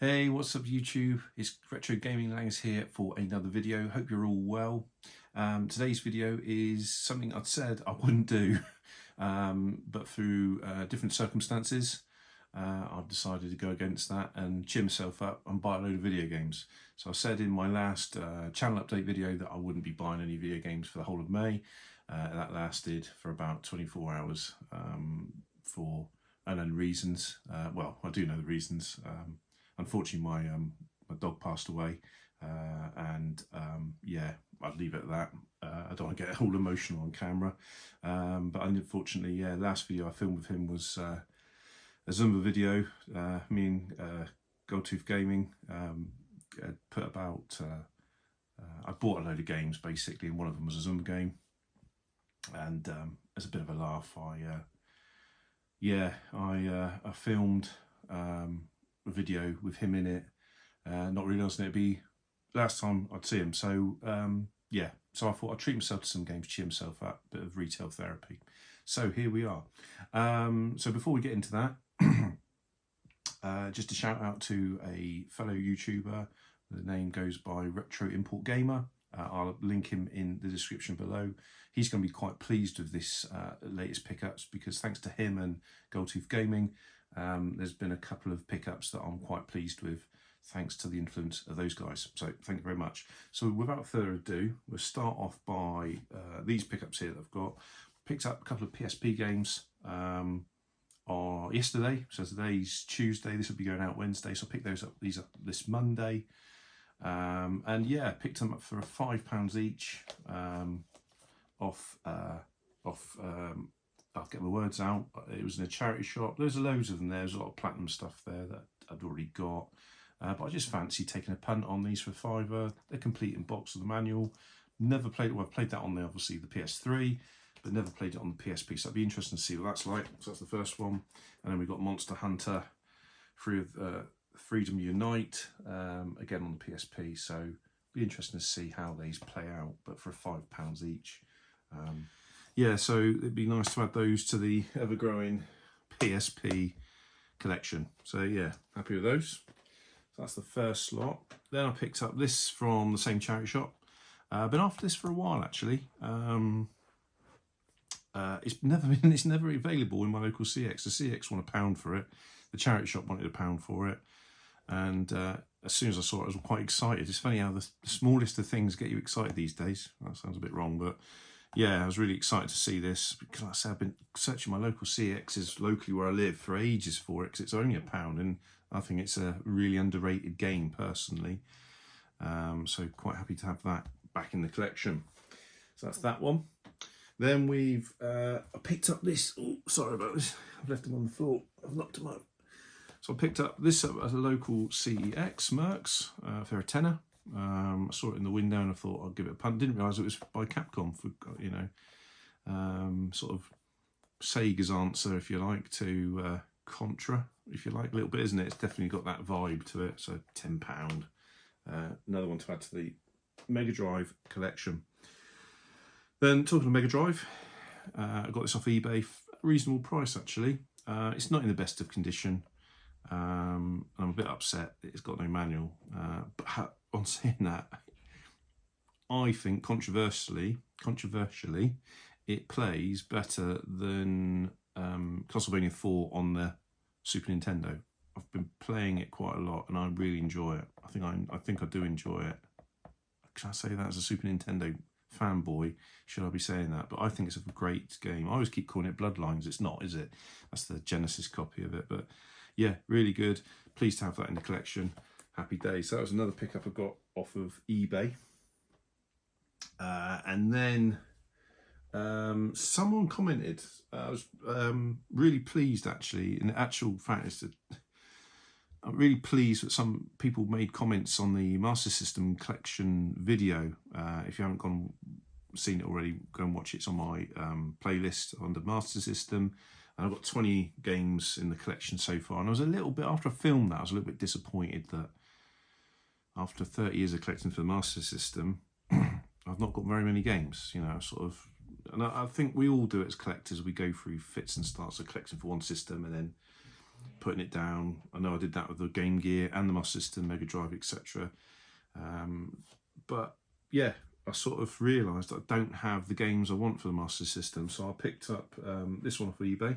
Hey, what's up YouTube? It's Retro Gaming Langs here for another video. Hope you're all well. Today's video is something I'd said I wouldn't do, but through different circumstances, I've decided to go against that and cheer myself up and buy a load of video games. So I said in my last channel update video that I wouldn't be buying any video games for the whole of May. That lasted for about 24 hours for unknown reasons. Well, I do know the reasons. Unfortunately, my dog passed away, and yeah, I'd leave it at that. I don't want to get all emotional on camera, but unfortunately, yeah, the last video I filmed with him was a Zumba video. Me and Goldtooth Gaming put about. I bought a load of games basically, and one of them was a Zumba game. And as a bit of a laugh, I filmed a video with him in it, not realising it'd be last time I'd see him. So yeah, so I thought I'd treat myself to some games, cheer myself up, bit of retail therapy. So here we are. So before we get into that, just a shout out to a fellow YouTuber. The name goes by Retro Import Gamer. I'll link him in the description below. He's going to be quite pleased with this latest pickups, because thanks to him and Goldtooth Gaming, there's been a couple of pickups that I'm quite pleased with, thanks to the influence of those guys. So thank you very much. So without further ado, we'll start off by these pickups here that I've got. Picked up a couple of PSP games yesterday. So today's Tuesday. This will be going out Wednesday. So I picked these up this Monday. And yeah, picked them up for £5 each. I'll get my words out. It was in a charity shop. There's loads of them there. There's a lot of platinum stuff there that I'd already got. But I just fancy taking a punt on these for £5. They're complete in box with the manual. Never played it. Well, I've played that on obviously the PS3, but never played it on the PSP. So it'd be interesting to see what that's like. So that's the first one. And then we've got Monster Hunter, Freedom Unite, again on the PSP. So it'd be interesting to see how these play out. But for £5 each. Yeah, so it'd be nice to add those to the ever-growing PSP collection. So yeah, happy with those. So that's the first slot. Then I picked up this from the same charity shop. Been after this for a while actually. It's never available in my local CX. The CX want £1 for it. The charity shop wanted £1 for it. And as soon as I saw it, I was quite excited. It's funny how the smallest of things get you excited these days. That sounds a bit wrong, but yeah, I was really excited to see this, because like I said, I've been searching my local CXs locally where I live for ages for it, because it's only £1, and I think it's a really underrated game personally. So quite happy to have that back in the collection. So that's that one. Then I picked up this. Oh, sorry about this. I've left them on the floor. I've knocked them up. So I picked up this at a local CEX, Mercs, for a tenner. I saw it in the window and I thought I'd give it a punt. Didn't realise it was by Capcom, for, you know, sort of Sega's answer, if you like, to Contra, if you like, a little bit, isn't it? It's definitely got that vibe to it. So £10. Another one to add to the Mega Drive collection. Then talking of Mega Drive, I got this off eBay, reasonable price actually. It's not in the best of condition. I'm a bit upset that it's got no manual, but on saying that, I think controversially it plays better than Castlevania 4 on the Super Nintendo. I've been playing it quite a lot and I really enjoy it. I think I do enjoy it. Can I say that as a Super Nintendo fanboy? Should I be saying that? But I think it's a great game. I always keep calling it Bloodlines. It's not, is it? That's the Genesis copy of it, but yeah, really good. Pleased to have that in the collection. Happy days. So that was another pickup I got off of eBay. And then someone commented. I was really pleased actually. In actual fact, I'm really pleased that some people made comments on the Master System collection video. If you haven't seen it already, go and watch it. It's on my playlist under Master System. And I've got 20 games in the collection so far. And I was a little bit, after I filmed that, I was a little bit disappointed that after 30 years of collecting for the Master System, I've not got very many games, you know, sort of. And I think we all do it as collectors. We go through fits and starts of collecting for one system, and then putting it down. I know I did that with the Game Gear and the Master System, Mega Drive, etc. But yeah, I sort of realised I don't have the games I want for the Master System, so I picked up this one off of eBay,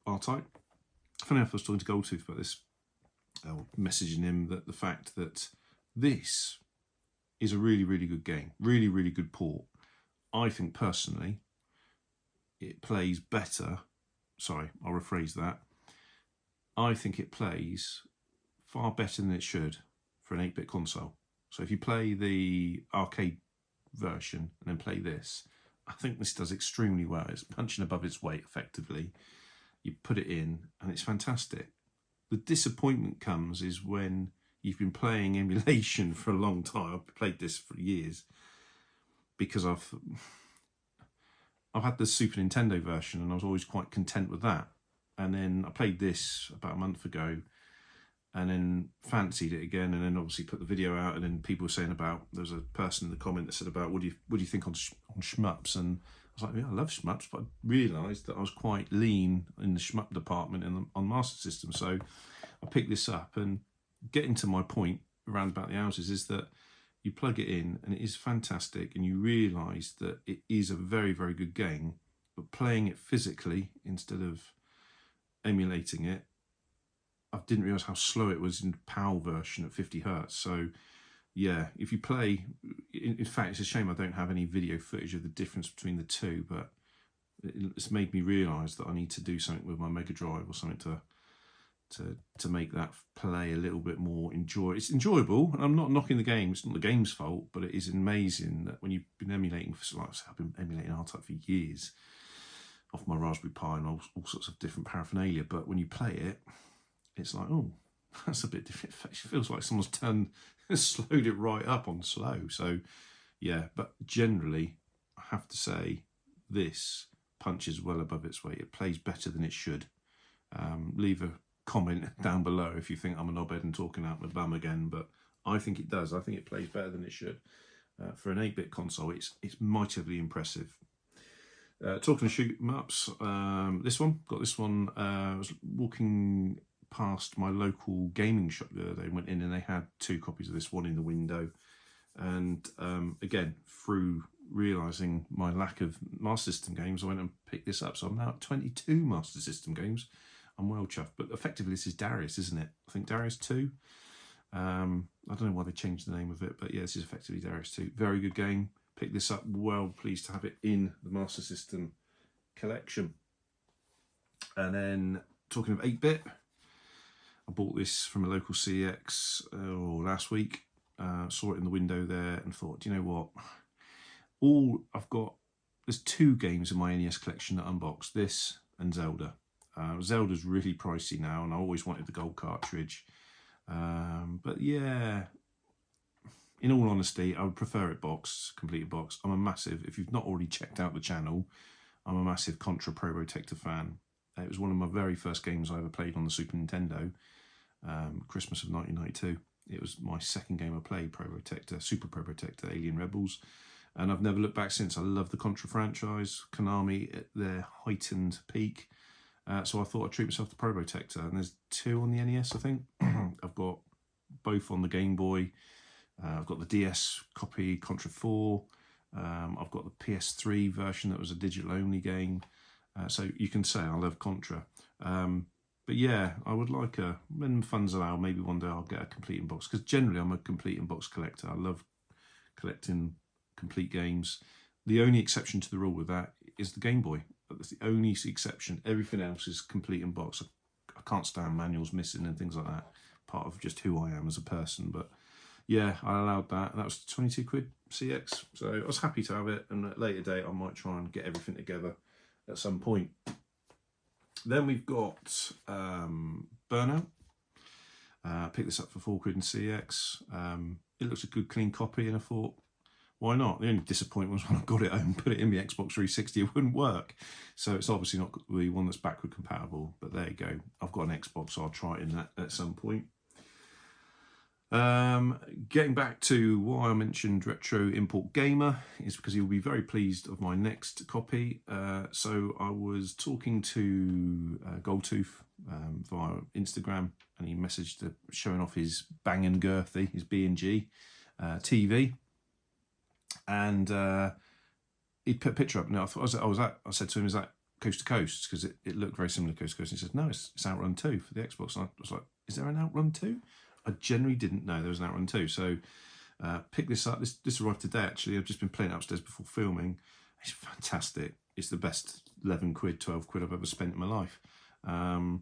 R-Type. Funny enough, I was talking to Goldtooth about this, messaging him that the fact that this is a really, really good game, really, really good port. I think personally, it plays better. Sorry, I'll rephrase that. I think it plays far better than it should for an 8-bit console. So if you play the arcade version and then play this, I think this does extremely well. It's punching above its weight effectively. You put it in and it's fantastic. The disappointment comes is when you've been playing emulation for a long time. I've played this for years because I've had the Super Nintendo version and I was always quite content with that. And then I played this about a month ago and then fancied it again, and then obviously put the video out, and then people were saying about, there was a person in the comment that said about, what do you think on shmups? And I was like, yeah, I love shmups, but I realised that I was quite lean in the shmup department on Master System. So I picked this up, and getting to my point around about the houses is that you plug it in and it is fantastic, and you realise that it is a very, very good game, but playing it physically instead of emulating it, I didn't realise how slow it was in the PAL version at 50 hertz. So yeah, if you play, in fact, it's a shame I don't have any video footage of the difference between the two, but it's made me realise that I need to do something with my Mega Drive or something to make that play a little bit more It's enjoyable, and I'm not knocking the game. It's not the game's fault, but it is amazing that when you've been emulating, like I say, I've been emulating R-Type for years off my Raspberry Pi and all sorts of different paraphernalia, but when you play it, it's like, oh, that's a bit different. It feels like someone's slowed it right up on slow. So yeah, but generally I have to say this punches well above its weight. It plays better than it should. Leave a comment down below if you think I'm a knobhead and talking out my bum again, but I think it does. I think it plays better than it should. For an 8-bit console, it's mightily impressive. Talking of shoot 'em ups, this one, I was walking past my local gaming shop the other day, went in and they had 2 copies of this, one in the window, and again, through realising my lack of Master System games, I went and picked this up. So I'm now at 22 Master System games. I'm well chuffed, but effectively this is Darius, isn't it? I think Darius 2. I don't know why they changed the name of it, but yeah, this is effectively Darius 2. Very good game. Picked this up, well pleased to have it in the Master System collection. And then talking of 8-bit, I bought this from a local CX last week. Saw it in the window there and thought, do you know what? There's 2 games in my NES collection that unboxed, this and Zelda. Zelda's really pricey now, and I always wanted the gold cartridge. But yeah, in all honesty, I would prefer it completed box. I'm a massive, if you've not already checked out the channel, I'm a massive Contra Probotector fan. It was one of my very first games I ever played on the Super Nintendo, Christmas of 1992. It was my second game I played, Super Probotector, Alien Rebels, and I've never looked back since. I love the Contra franchise, Konami at their heightened peak. So I thought I'd treat myself to Probotector, and there's 2 on the NES, I think. I've got both on the Game Boy. I've got the DS copy, Contra 4. I've got the PS3 version that was a digital-only game. So you can say I love Contra. But yeah, I would like when funds allow, maybe one day I'll get a complete in box, because generally I'm a complete in box collector. I love collecting complete games. The only exception to the rule with that is the Game Boy. That's the only exception. Everything else is complete in box. I can't stand manuals missing and things like that. Part of just who I am as a person. But yeah, I allowed that. That was 22 quid CX. So I was happy to have it. And at a later date, I might try and get everything together at some point. Then we've got Burnout. Picked this up for 4 quid in CX. It looks a good clean copy, and I thought, why not? The only disappointment was when I got it home, put it in the Xbox 360, it wouldn't work. So it's obviously not the one that's backward compatible, but there you go. I've got an Xbox, so I'll try it in that at some point. Getting back to why I mentioned Retro Import Gamer is because he'll be very pleased of my next copy. So I was talking to Goldtooth via Instagram, and he messaged showing off his Bang & Girthy, his B&G TV, and he put a picture up. Now I said to him, "Is that Coast to Coast?" Because it looked very similar to Coast to Coast. And he said, "No, it's Outrun 2 for the Xbox." And I was like, "Is there an Outrun 2?" I generally didn't know there was an Outrun 2, so pick this up. This arrived today, actually. I've just been playing it upstairs before filming. It's fantastic. It's the best 11 quid, 12 quid I've ever spent in my life. And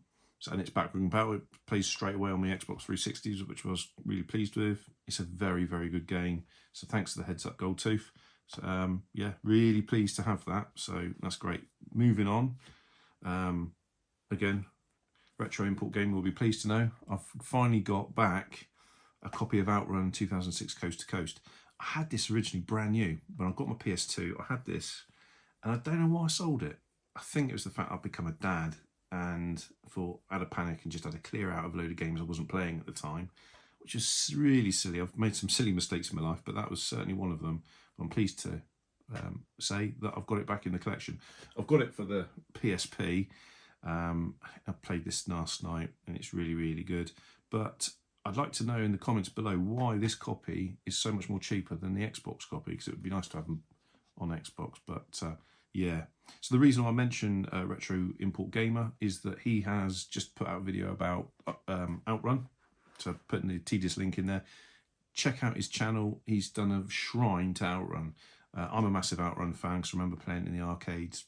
it's backward compatible. It plays straight away on the Xbox 360s, which I was really pleased with. It's a very, very good game. So thanks to the heads up, Goldtooth. So yeah, really pleased to have that. So that's great. Moving on. Again, Retro Import Gamer will be pleased to know I've finally got back a copy of Outrun 2006 Coast to Coast. I had this originally brand new. When I got my PS2, I had this, and I don't know why I sold it. I think it was the fact I'd become a dad and thought I had a panic and just had to clear out of a load of games I wasn't playing at the time, which is really silly. I've made some silly mistakes in my life, but that was certainly one of them. I'm pleased to say that I've got it back in the collection. I've got it for the PSP. I played this last night and it's really, really good. But I'd like to know in the comments below why this copy is so much more cheaper than the Xbox copy, because it would be nice to have them on Xbox. But yeah, so the reason I mention Retro Import Gamer is that he has just put out a video about Outrun. So putting the tedious link in there. Check out his channel. He's done a shrine to Outrun. I'm a massive Outrun fan because I remember playing in the arcades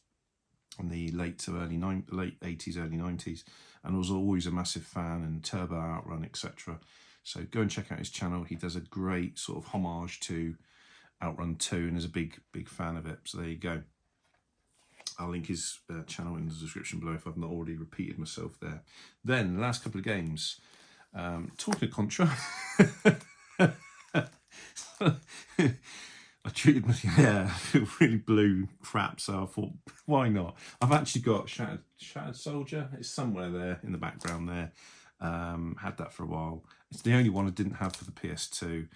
in the late 80s, early 90s, and I was always a massive fan, and Turbo Outrun, etc. So go and check out his channel. He does a great sort of homage to Outrun 2 and is a big fan of it. So there you go. I'll link his channel in the description below if I've not already repeated myself there. Then the last couple of games. Talking of Contra, I treated my hair really blue crap, so I thought, why not? I've actually got Shattered Soldier. It's somewhere there in the background there. Had that for a while. It's the only one I didn't have for the PS2.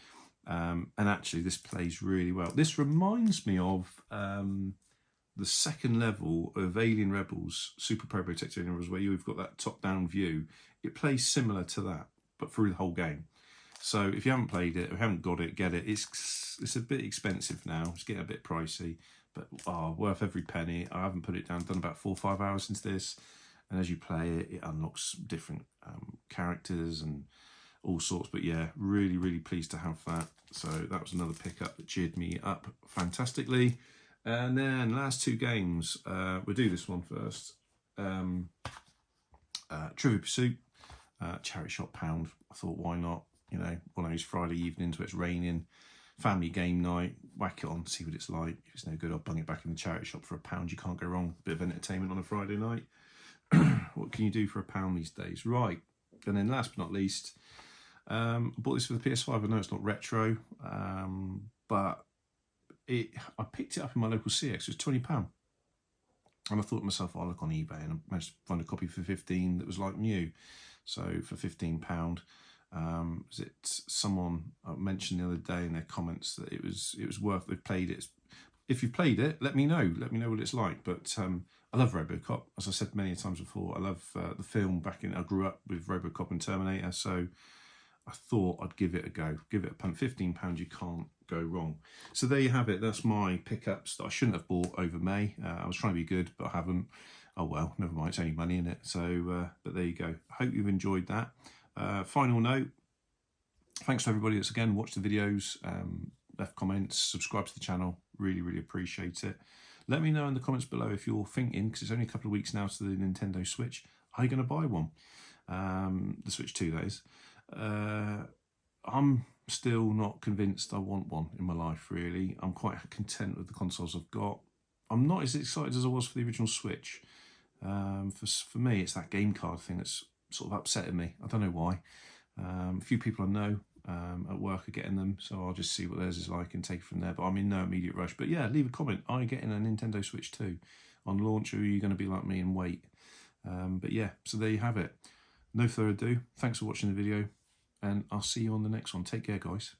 And actually, this plays really well. This reminds me of the second level of Alien Rebels, Super Pro Protector Alien Rebels, where you've got that top-down view. It plays similar to that, but through the whole game. So if you haven't played it or haven't got it, get it. It's a bit expensive now. It's getting a bit pricey, but worth every penny. I haven't put it down. Done about 4 or 5 hours since this, and as you play it, it unlocks different characters and all sorts. But yeah, really, really pleased to have that. So that was another pickup that cheered me up fantastically. And then last 2 games, we'll do this one first. Trivial Pursuit, Charity Shop Pound. I thought, why not? You know, one of those Friday evenings where it's raining, family game night, whack it on, see what it's like. If it's no good, I'll bung it back in the charity shop for £1. You can't go wrong. Bit of entertainment on a Friday night. What can you do for £1 these days? Right. And then last but not least, I bought this for the PS5. I know it's not retro, but I picked it up in my local CX. It was £20. And I thought to myself, I'll look on eBay, and I managed to find a copy for 15 that was like new. So for £15, was it someone mentioned the other day in their comments that it was worth. They've played it. If you played it, let me know. Let me know what it's like. But I love RoboCop, as I said many times before. I love the film. I grew up with RoboCop and Terminator, so I thought I'd give it a go. Give it a punt. £15, you can't go wrong. So there you have it. That's my pickups that I shouldn't have bought over May. I was trying to be good, but I haven't. Oh well, never mind. It's only money in it. So, but there you go. I hope you've enjoyed that. Final note. Thanks to everybody that's again watched the videos, left comments, subscribe to the channel. Really, really appreciate it. Let me know in the comments below if you're thinking, because it's only a couple of weeks now to the Nintendo Switch, are you going to buy one? The Switch 2, that is. I'm still not convinced I want one in my life, really. I'm quite content with the consoles I've got. I'm not as excited as I was for the original Switch. For me, it's that game card thing that's sort of upsetting me. I don't know why. A few people I know at work are getting them, so I'll just see what theirs is like and take it from there. But I'm in no immediate rush. But yeah, leave a comment. Are you getting a Nintendo Switch 2 on launch, or are you going to be like me and wait? But yeah, so there you have it. No further ado, thanks for watching the video. and I'll see you on the next one. Take care, guys.